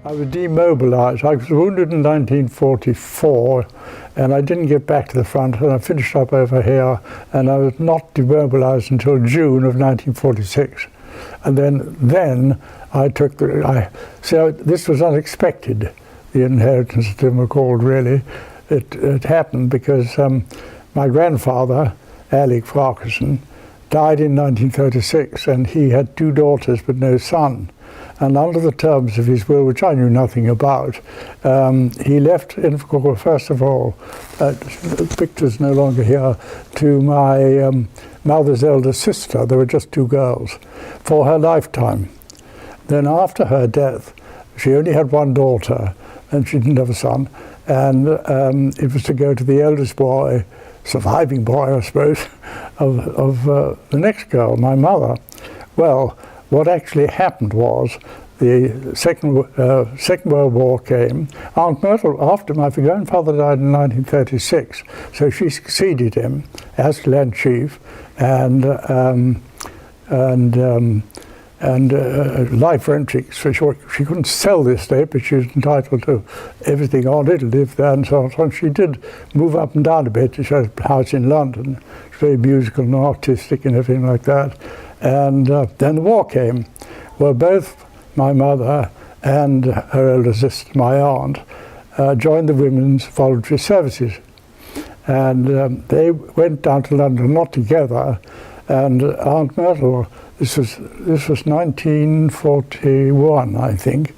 I was demobilised. I was wounded in 1944 and I didn't get back to the front, and I finished up over here, and I was not demobilised until June of 1946. And then I took so this was unexpected, the inheritance of Invercauld, really. It happened because my grandfather, Alwyne Farquharson, died in 1936, and he had 2 daughters but no son. And under the terms of his will, which I knew nothing about, he left Invercauld, first of all, the picture's no longer here, to my mother's elder sister. There were just 2 girls, for her lifetime. Then after her death, she only had 1 daughter, and she didn't have a son, and it was to go to the eldest boy, surviving boy, I suppose, of the next girl, my mother. Well, what actually happened was the Second World War came. Aunt Myrtle, after my grandfather died in 1936, so she succeeded him as Land Chief, and life rent. So she couldn't sell the estate, but she was entitled to everything on it, live there and so on. So she did move up and down a bit. She had a house in London. She was very musical and artistic and everything like that. And then the war came. Well, both my mother and her elder sister, my aunt, joined the Women's Voluntary Services. And they went down to London, not together, and Aunt Myrtle, this was 1941, I think,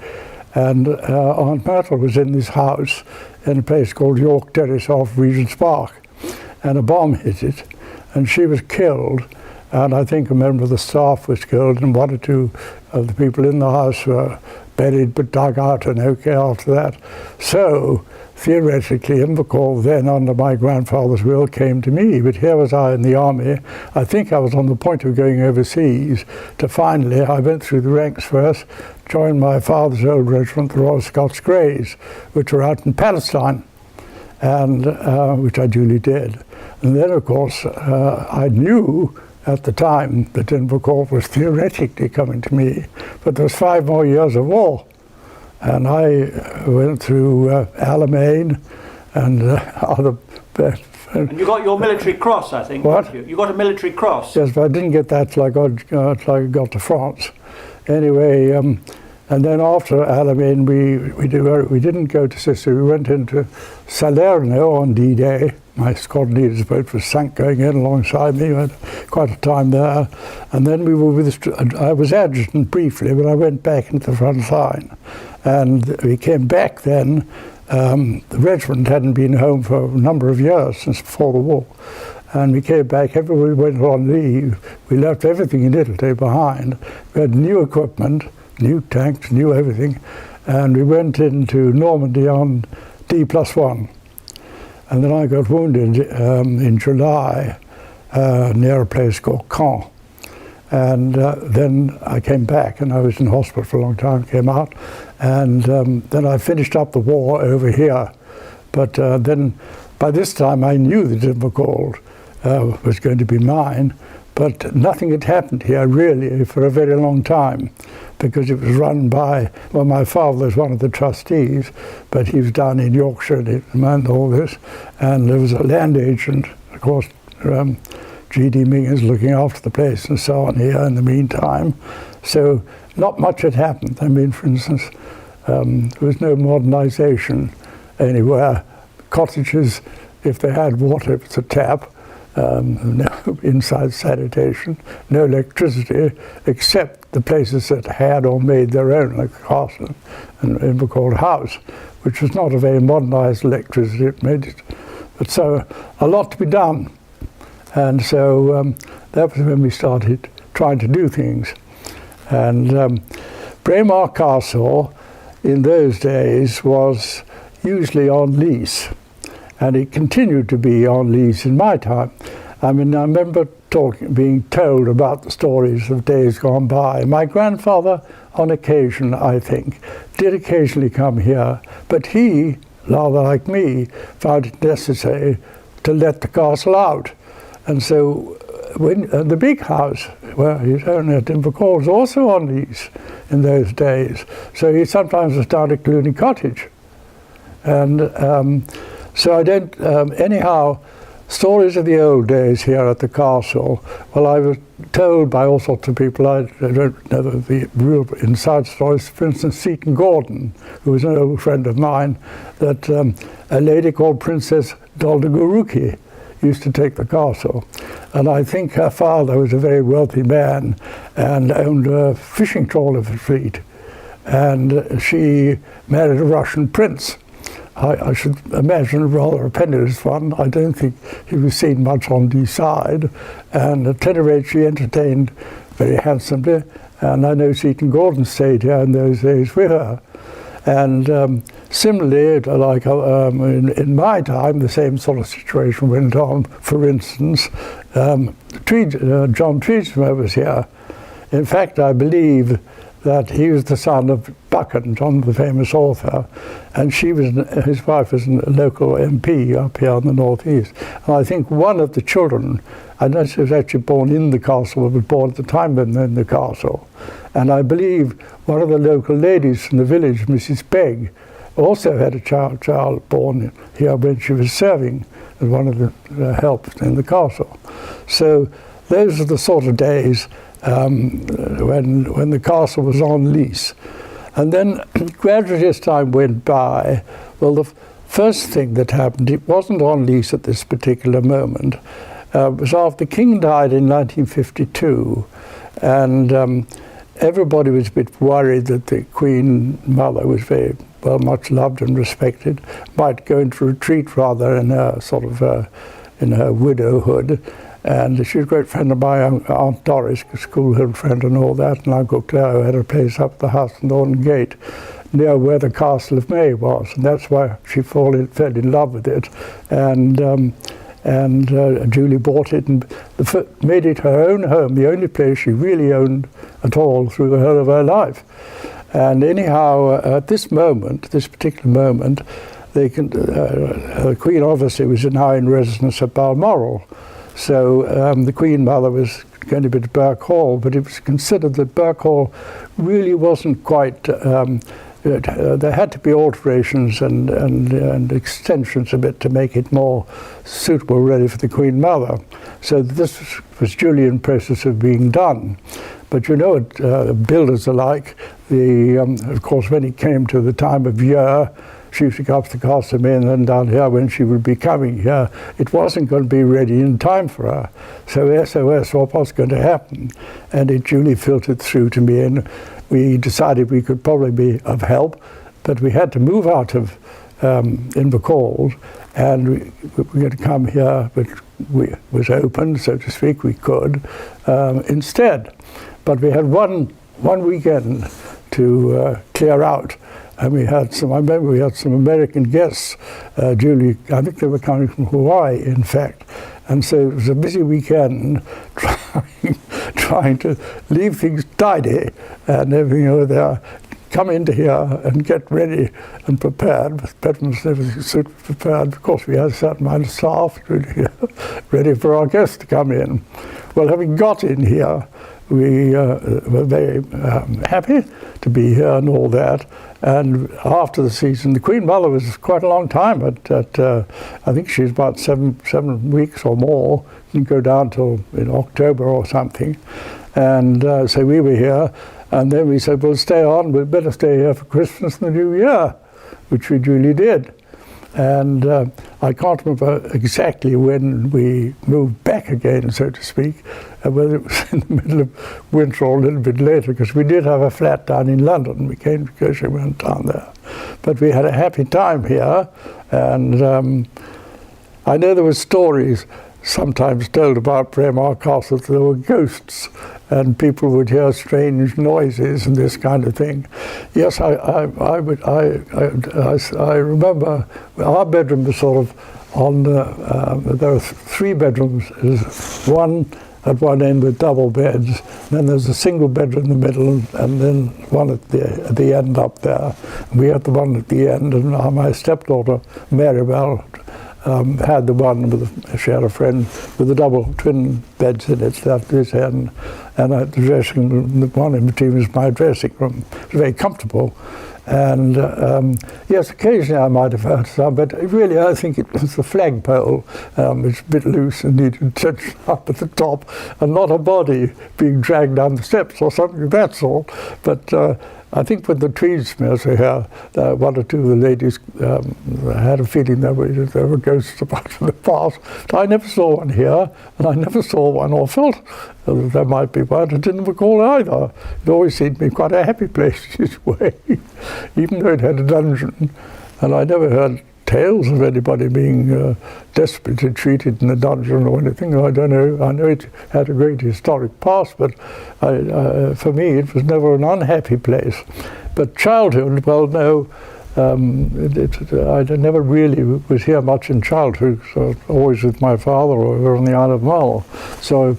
and Aunt Myrtle was in this house in a place called York Terrace off Regent's Park, and a bomb hit it, and she was killed, and I think a member of the staff was killed, and 1 or 2 of the people in the house were buried but dug out and okay after that. So theoretically, Invercauld then, under my grandfather's will, came to me, but here was I in the army. I think I was on the point of going overseas, to finally, I went through the ranks first, joined my father's old regiment, the Royal Scots Greys, which were out in Palestine, and which I duly did. And then, of course, I knew at the time that Invercauld was theoretically coming to me, but there was 5 more years of war. And I went through Alwyne and other... and you got your military cross, I think, what? didn't you? You got a military cross. Yes, but I didn't get that till I got to France. Anyway, and then after Alwyne, we didn't go to Sicily. We went into Salerno on D-Day. My squadron leader's boat was sunk going in alongside me. We had quite a time there. And then we were I was adjutant briefly, but I went back into the front line. And we came back then. The regiment hadn't been home for a number of years, since before the war. And we came back, everybody went on leave. We left everything in Italy behind. We had new equipment, new tanks, new everything. And we went into Normandy on D+1. And then I got wounded in July near a place called Caen. And then I came back, and I was in hospital for a long time, came out, and then I finished up the war over here. But then by this time I knew that Invercauld was going to be mine, but nothing had happened here really for a very long time, because it was run by, well, my father was one of the trustees, but he was down in Yorkshire and all this, and there was a land agent, of course, G.D. Mingers, looking after the place and so on here in the meantime. So not much had happened. I mean, for instance, there was no modernisation anywhere. Cottages, if they had water, it was a tap. No inside sanitation, no electricity, except the places that had or made their own, like the castle and Invercauld House, which was not a very modernised electricity. It made it, but so a lot to be done, and so that was when we started trying to do things. And Braemar Castle, in those days, was usually on lease. And it continued to be on lease in my time. I mean, I remember being told about the stories of days gone by. My grandfather, on occasion, I think, did occasionally come here, but he, rather like me, found it necessary to let the castle out. And so the big house where he's owned at Invercauld was also on lease in those days. So he sometimes was down at Cluny Cottage. And so I don't, anyhow, stories of the old days here at the castle, well, I was told by all sorts of people, I don't know the real inside stories, for instance, Seton Gordon, who was an old friend of mine, that a lady called Princess Doldaguruki used to take the castle. And I think her father was a very wealthy man and owned a fishing trawler fleet. And she married a Russian prince. I should imagine a rather a penniless one. I don't think he was seen much on the side. And at any rate, she entertained very handsomely. And I know Seton Gordon stayed here in those days with her. And similarly, like in my time, the same sort of situation went on. For instance, John Treadsma was here. In fact, I believe that he was the son of Buchan, John, the famous author, and his wife was a local MP up here in the northeast. And I think one of the children, I don't know if she was actually born in the castle, but was born at the time in the castle. And I believe one of the local ladies from the village, Mrs. Begg, also had a child born here when she was serving as one of the helps in the castle. So those are the sort of days when the castle was on lease. And then gradually as time went by, well, the first thing that happened, it wasn't on lease at this particular moment, was after the King died in 1952, and everybody was a bit worried that the Queen Mother was very well much loved and respected, might go into retreat rather in her sort of in her widowhood. And she was a great friend of my Aunt Doris, a schoolhood friend and all that, and Uncle Clare, who had a place up at the house in Norton Gate, near where the Castle of May was, and that's why she fell in love with it. And Julie bought it and made it her own home, the only place she really owned at all through the whole of her life. And anyhow, at this moment, this particular moment, the Queen obviously was now in residence at Balmoral. So the Queen Mother was going to be at Birk Hall, but it was considered that Birk Hall really wasn't quite, there had to be alterations and extensions a bit to make it more suitable, ready for the Queen Mother. So this was duly in process of being done. But you know what builders are like. Of course, when it came to the time of year, she used to go up to the Castle of May and then down here when she would be coming here. It wasn't going to be ready in time for her. So SOS, what was going to happen? And it duly filtered through to me, and we decided we could probably be of help, but we had to move out of Invercauld, and we were going to come here, but was open, so to speak, we could instead. But we had one weekend to clear out. And we had I remember we had some American guests, Julie, I think they were coming from Hawaii, in fact. And so it was a busy weekend trying to leave things tidy and everything over there, come into here and get ready and prepared, with bedrooms and everything super prepared. Of course, we had a certain amount of staff ready for our guests to come in. Well, having got in here, we were very happy to be here and all that. And after the season, the Queen Mother was quite a long time. I think she was about seven weeks or more. Didn't go down till in October or something. And so we were here. And then we said, we'll stay on. We'd better stay here for Christmas and the New Year, which we duly did. And I can't remember exactly when we moved back again, so to speak, whether it was in the middle of winter or a little bit later, because we did have a flat down in London. We came because we went down there. But we had a happy time here, and I know there were stories sometimes told about Braemar Castle that there were ghosts and people would hear strange noises and this kind of thing. Yes, I remember our bedroom was sort of on there are three bedrooms. There's one at one end with double beds, then there's a single bed in the middle, and then one at the end up there. We had the one at the end, and my stepdaughter Marybelle had the one with she had a friend with the double twin beds in it, that this end, and the dressing room, the one in between was my dressing room. It was very comfortable. And yes, occasionally I might have heard some, but really I think it was the flagpole. It's a bit loose and needed tension up at the top, and not a body being dragged down the steps or something of that sort. But I think when the Tweedsmiths were here, one or two of the ladies had a feeling there were ghosts about in the past. But I never saw one here, and I never saw one or felt there might be one. I didn't recall either. It always seemed to be quite a happy place in its way, even though it had a dungeon. And I never heard tales of anybody being desperately treated in a dungeon or anything. I don't know. I know it had a great historic past, but for me it was never an unhappy place. But childhood, well, no, I never really was here much in childhood, so always with my father or on the Isle of Mull. So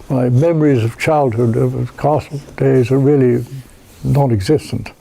my memories of childhood, of castle days, are really non-existent.